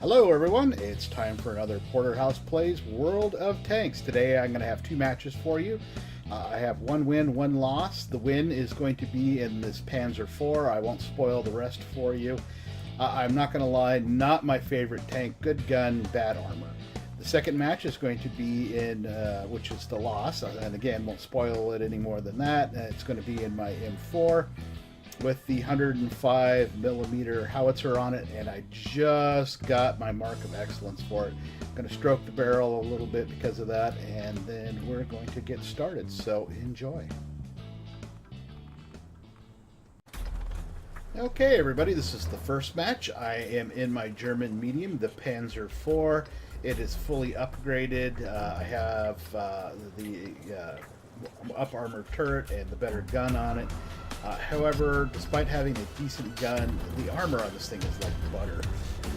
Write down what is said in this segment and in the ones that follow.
Hello everyone, it's time for another Porterhause Plays World of Tanks. Today I'm going to have two matches for you. I have one win, one loss. The win is going to be in this Panzer IV. I won't spoil the rest for you. I'm not going to lie, not my favorite tank. Good gun, bad armor. The second match is going to be in, which is the loss, and again, won't spoil it any more than that. It's going to be in my M4 with the 105mm howitzer on it, and I just got my mark of excellence for it. I'm going to stroke the barrel a little bit because of that, and then we're going to get started, so enjoy. Okay everybody, this is the first match. I am in my German medium, the Panzer IV. It is fully upgraded. I have the up armored turret and the better gun on it. However, despite having a decent gun, the armor on this thing is like butter.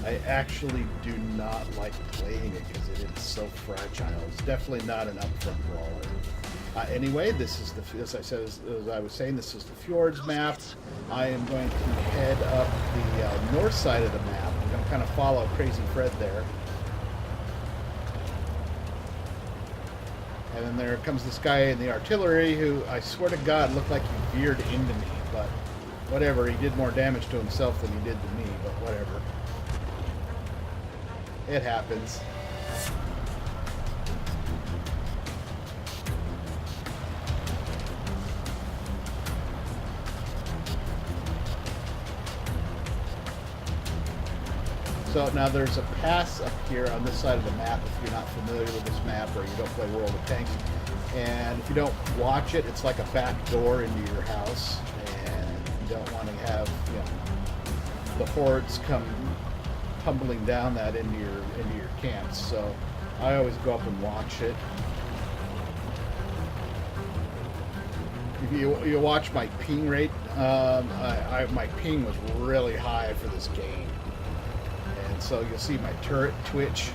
I actually do not like playing it because it is so fragile. It's definitely not an upfront brawler. Anyway, this is the, as I was saying, this is the Fjords map. I am going to head up the north side of the map. I'm going to kind of follow Crazy Fred there. And then there comes this guy in the artillery who, I swear to God, looked like he veered into me. But whatever, he did more damage to himself than he did to me, but whatever. It happens. So now there's a pass up here on this side of the map if you're not familiar with this map or you don't play World of Tanks. And if you don't watch it, it's like a back door into your house, and you don't want to have, you know, the hordes come tumbling down that into your camps. So I always go up and watch it. If you watch my ping rate, my ping was really high for this game. So you'll see my turret twitch,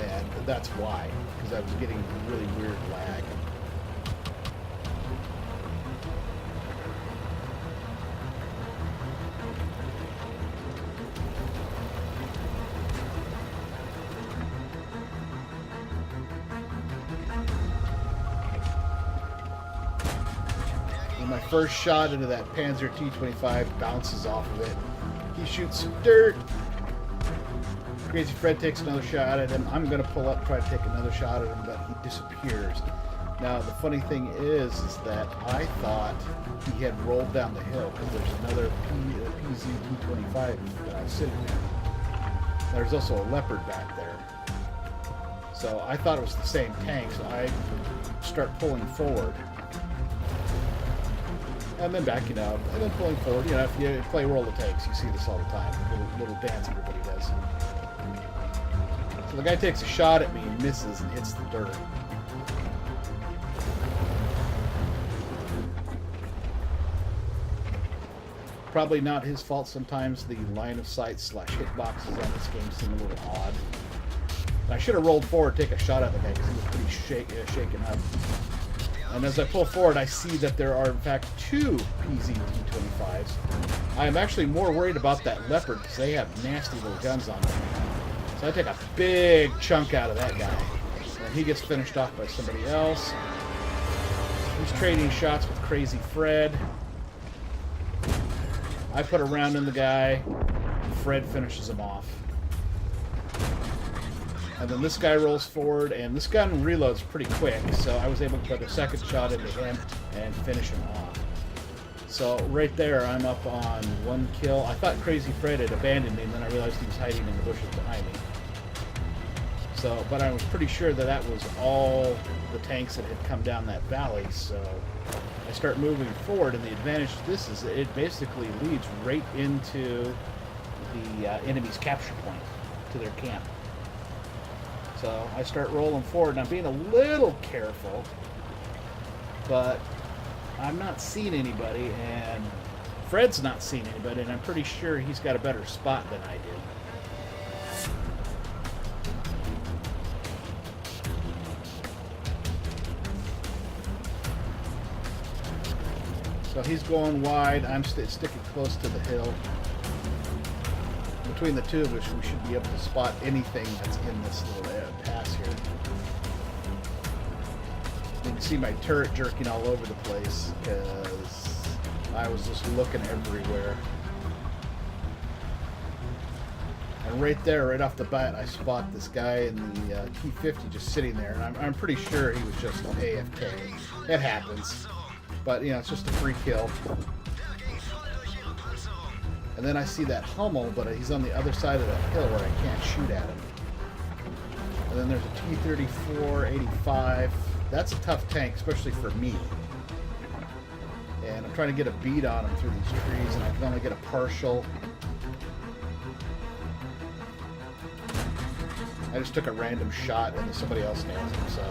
and that's why, because I was getting really weird lag. And my first shot into that Panzer T-25 bounces off of it. He shoots some dirt. Crazy Fred takes another shot at him. I'm going to pull up, try to take another shot at him, but he disappears. Now, the funny thing is that I thought he had rolled down the hill because there's another PZ-T-25 sitting there. There's also a Leopard back there. So I thought it was the same tank, so I start pulling forward. And then backing up, and then pulling forward. You know, if you play World of Tanks, you see this all the time. Little dance everybody does. So the guy takes a shot at me and misses and hits the dirt. Probably not his fault. Sometimes the line of sight / hitboxes on this game seem a little odd. I should have rolled forward, take a shot at the guy because he was pretty shaken up. And as I pull forward, I see that there are, in fact, two PZ-T-25s. I am actually more worried about that Leopard because they have nasty little guns on them. So I take a big chunk out of that guy. And he gets finished off by somebody else. He's trading shots with Crazy Fred. I put a round in the guy. Fred finishes him off. And then this guy rolls forward, and this gun reloads pretty quick, so I was able to put a second shot into him and finish him off. So right there, I'm up on one kill. I thought Crazy Fred had abandoned me, and then I realized he was hiding in the bushes behind me. So, but I was pretty sure that that was all the tanks that had come down that valley, so I start moving forward, and the advantage to this is that it basically leads right into the enemy's capture point, to their camp. So I start rolling forward, and I'm being a little careful, but I'm not seeing anybody, and Fred's not seeing anybody, and I'm pretty sure he's got a better spot than I did. So he's going wide. I'm sticking close to the hill. between the two of us, we should be able to spot anything that's in this little pass here. You can see my turret jerking all over the place because I was just looking everywhere. And right there, right off the bat, I spot this guy in the T-50 just sitting there, and I'm pretty sure he was just an AFK. It happens. But, you know, it's just a free kill. And then I see that Hummel, but he's on the other side of the hill where I can't shoot at him. And then there's a T-34, 85. That's a tough tank, especially for me. And I'm trying to get a bead on him through these trees, and I can only get a partial. I just took a random shot, and somebody else nails him, so...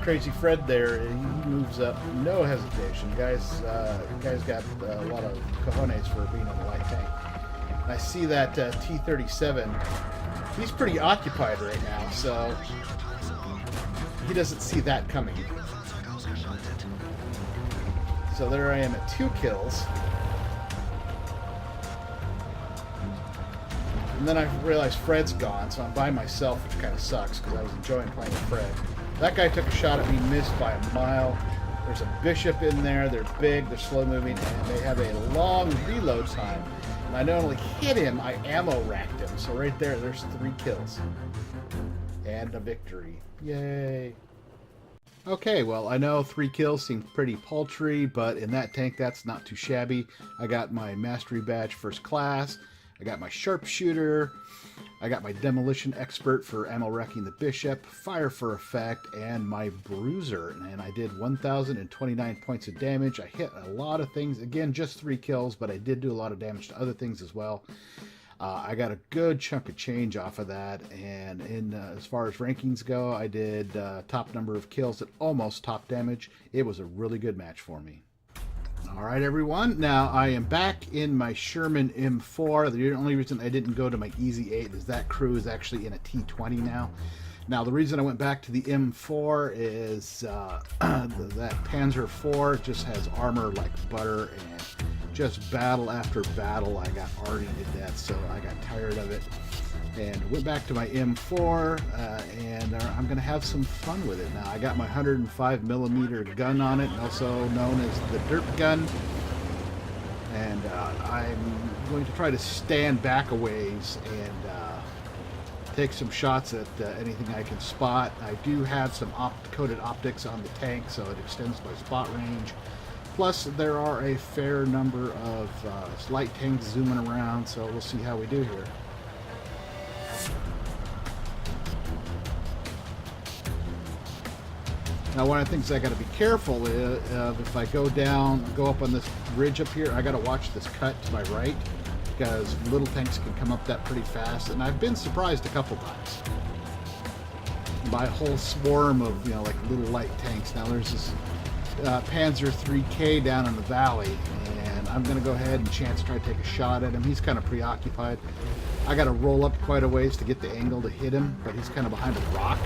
Crazy Fred there, he moves up, no hesitation. Guy's got a lot of cojones for being on the light tank. And I see that T-37. He's pretty occupied right now, so he doesn't see that coming. So there I am at 2 kills. And then I realized Fred's gone, so I'm by myself, which kind of sucks because I was enjoying playing with Fred. That guy took a shot at me, missed by a mile. There's a bishop in there. They're big, they're slow moving, and they have a long reload time. And I not only hit him, I ammo racked him. So right there, there's 3 kills. And a victory. Yay. Okay, well, I know 3 kills seem pretty paltry, but in that tank, that's not too shabby. I got my Mastery Badge First Class. I got my Sharpshooter. I got my Demolition Expert for ammo wrecking the Bishop, Fire for Effect, and my Bruiser. And I did 1,029 points of damage. I hit a lot of things. Again, just 3 kills, but I did do a lot of damage to other things as well. I got a good chunk of change off of that. And as far as rankings go, I did top number of kills at almost top damage. It was a really good match for me. Alright everyone, now I am back in my Sherman M4. The only reason I didn't go to my Easy 8 is that crew is actually in a T20 now. Now the reason I went back to the M4 is that Panzer IV just has armor like butter, and just battle after battle I got arty to death, so I got tired of it. And went back to my M4, and I'm going to have some fun with it now. I got my 105mm gun on it, also known as the Derp gun. And I'm going to try to stand back a ways and take some shots at anything I can spot. I do have some coated optics on the tank, so it extends my spot range. Plus, there are a fair number of light tanks zooming around, so we'll see how we do here. Now, one of the things I got to be careful of, if I go up on this ridge up here, I got to watch this cut to my right, because little tanks can come up that pretty fast, and I've been surprised a couple times by a whole swarm of, like little light tanks. Now, there's this Panzer 3K down in the valley, and I'm going to go ahead and try to take a shot at him. He's kind of preoccupied. I got to roll up quite a ways to get the angle to hit him, but he's kind of behind a rock.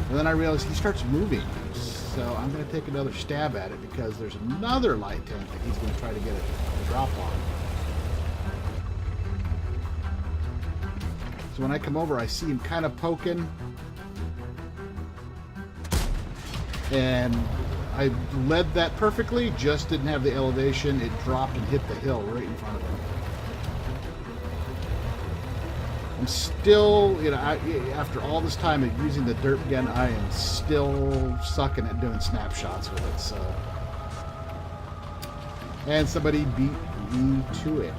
And then I realized he starts moving, so I'm going to take another stab at it because there's another light tank that he's going to try to get a drop on. So when I come over, I see him kind of poking, and I led that perfectly, just didn't have the elevation. It dropped and hit the hill right in front of him. I'm still, after all this time of using the Derp gun, I am still sucking at doing snapshots with it, so. And somebody beat me to it.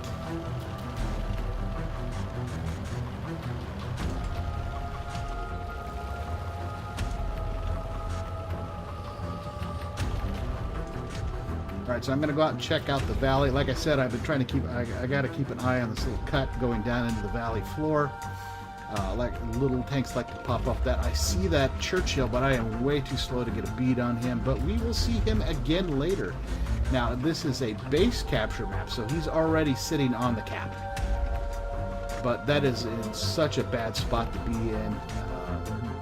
Alright, so I'm going to go out and check out the valley. Like I said, I've been trying to I got to keep an eye on this little cut going down into the valley floor. Like little tanks like to pop up that. I see that Churchill, but I am way too slow to get a bead on him. But we will see him again later. Now, this is a base capture map, so he's already sitting on the cap. But that is in such a bad spot to be in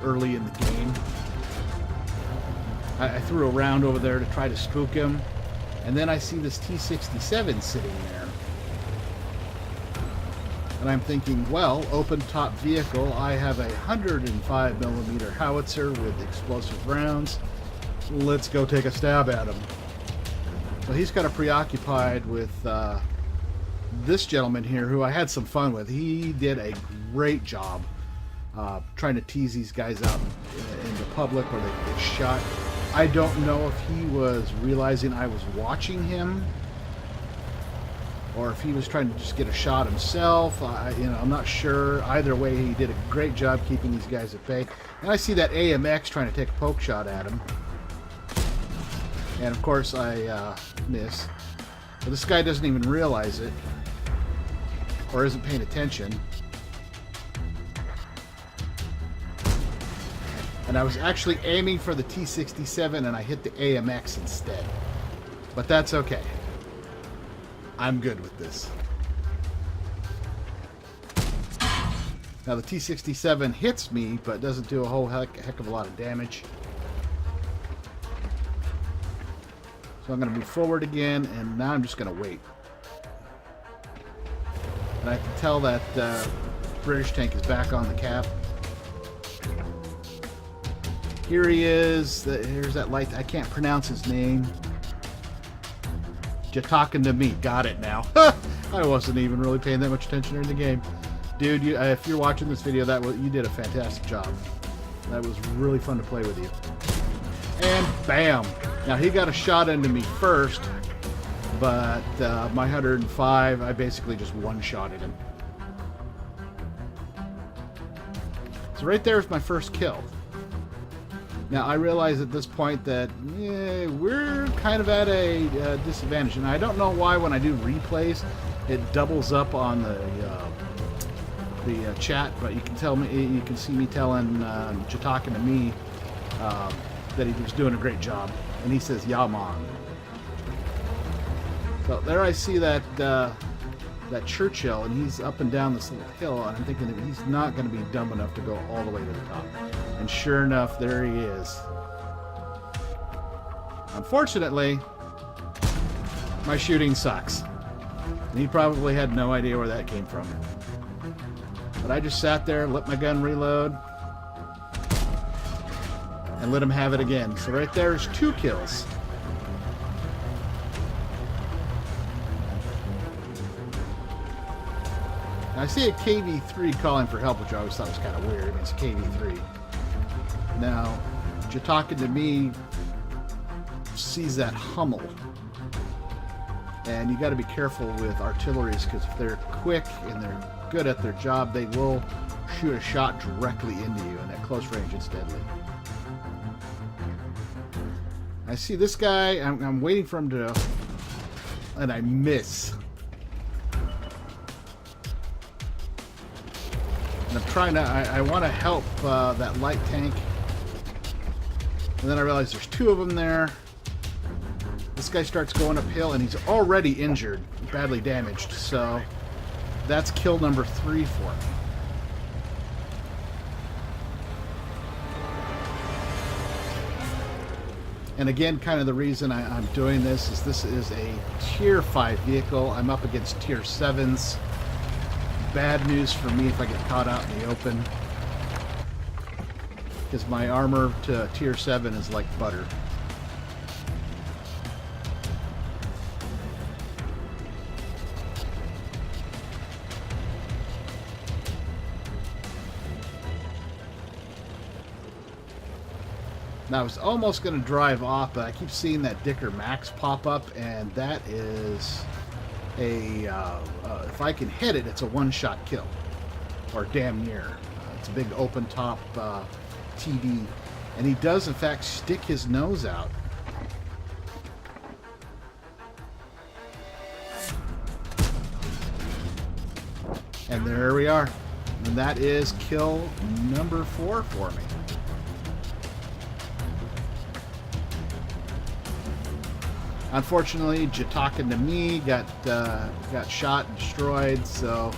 early in the game. I threw a round over there to try to spook him. And then I see this T-67 sitting there. And I'm thinking, well, open top vehicle, I have a 105mm howitzer with explosive rounds. Let's go take a stab at him. So he's kind of preoccupied with this gentleman here, who I had some fun with. He did a great job trying to tease these guys out in the public where they get shot. I don't know if he was realizing I was watching him, or if he was trying to just get a shot himself. I'm not sure. Either way, he did a great job keeping these guys at bay. And I see that AMX trying to take a poke shot at him. And of course, I miss. But this guy doesn't even realize it, or isn't paying attention. And I was actually aiming for the T-67, and I hit the AMX instead. But that's okay. I'm good with this. Now the T-67 hits me, but doesn't do a whole heck of a lot of damage. So I'm going to move forward again, and now I'm just going to wait. And I can tell that British tank is back on the cap. Here he is. Here's that light. I can't pronounce his name. You're talking to me. Got it now. I wasn't even really paying that much attention during the game. Dude, if you're watching this video, you did a fantastic job. That was really fun to play with you. And bam! Now he got a shot into me first, but my 105, I basically just one-shotted him. So right there is my first kill. Now, I realize at this point that we're kind of at a disadvantage. And I don't know why when I do replays, it doubles up on the chat. But you can see me telling talking to me that he was doing a great job. And he says, "Yeah, man." So there I see that Churchill, and he's up and down this little hill. And I'm thinking that he's not going to be dumb enough to go all the way to the top. And sure enough, there he is. Unfortunately, my shooting sucks. And he probably had no idea where that came from. But I just sat there, let my gun reload, and let him have it again. So right there is 2 kills. Now, I see a KV-3 calling for help, which I always thought was kind of weird. It's a KV-3. Now, you're talking to me, sees that Hummel. And you got to be careful with artilleries, because if they're quick and they're good at their job, they will shoot a shot directly into you, and at close range it's deadly. I see this guy, I'm waiting for him to, and I miss. And I'm trying to, I want to help that light tank. And then I realize there's 2 of them there. This guy starts going uphill, and he's already injured, badly damaged. So that's kill number 3 for me. And again, kind of the reason I'm doing this is a tier 5 vehicle. I'm up against tier 7s. Bad news for me if I get caught out in the open, because my armor to tier 7 is like butter. Now, I was almost going to drive off, but I keep seeing that Dicker Max pop up, and that is a, if I can hit it, it's a one-shot kill, or damn near. It's a big open-top TD, and he does, in fact, stick his nose out. And there we are. And that is kill number 4 for me. Unfortunately, talking to me got shot and destroyed, so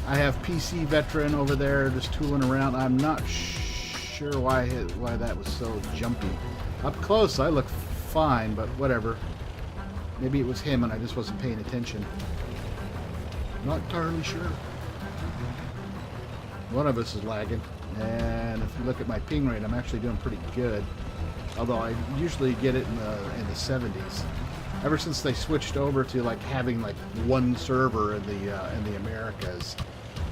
I have PC veteran over there just tooling around. I'm not sure why that was so jumpy. Up close, I look fine, but whatever. Maybe it was him and I just wasn't paying attention. Not entirely sure. One of us is lagging. And if you look at my ping rate, I'm actually doing pretty good. Although I usually get it in the 70s. Ever since they switched over to like having like one server in the Americas,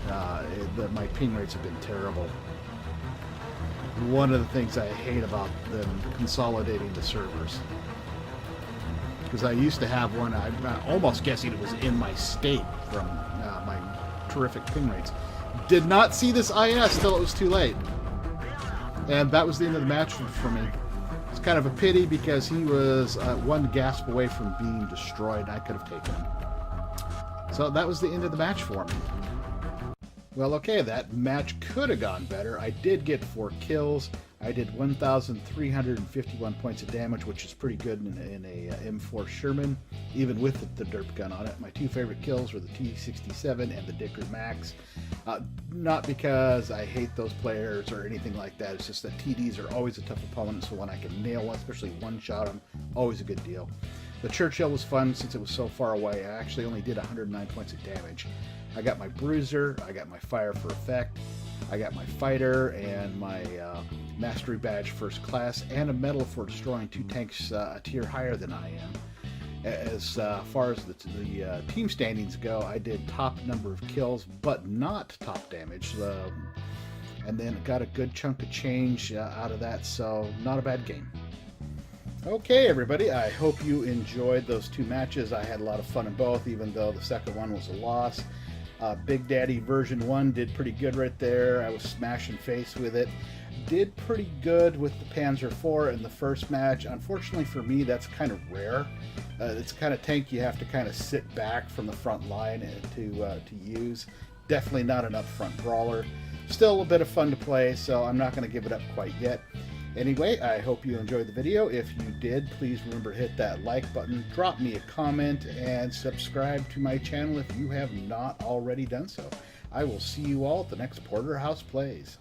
my ping rates have been terrible. One of the things I hate about them consolidating the servers, because I used to have one. I'm almost guessing it was in my state from my terrific ping rates. Did not see this IS till it was too late, and that was the end of the match for me. It's kind of a pity because he was one gasp away from being destroyed. I could have taken him. So that was the end of the match for me. Well, okay, that match could have gone better. I did get 4 kills. I did 1,351 points of damage, which is pretty good in a M4 Sherman, even with the derp gun on it. My 2 favorite kills were the T67 and the Dicker Max. Not because I hate those players or anything like that. It's just that TDs are always a tough opponent, so when I can nail one, especially one-shot them, always a good deal. The Churchill was fun since it was so far away. I actually only did 109 points of damage. I got my Bruiser, I got my Fire for Effect, I got my Fighter and my Mastery Badge First Class, and a medal for destroying 2 tanks a tier higher than I am. As far as the team standings go, I did top number of kills, but not top damage. And then got a good chunk of change out of that, so not a bad game. Okay, everybody, I hope you enjoyed those 2 matches. I had a lot of fun in both, even though the second one was a loss. Big Daddy version 1 did pretty good right there. I was smashing face with it. Did pretty good with the Panzer IV in the first match. Unfortunately for me, that's kind of rare. It's kind of tank you have to kind of sit back from the front line to use. Definitely not an up-front brawler. Still a bit of fun to play, so I'm not going to give it up quite yet. Anyway, I hope you enjoyed the video. If you did, please remember to hit that like button, drop me a comment, and subscribe to my channel if you have not already done so. I will see you all at the next Porterhouse Plays.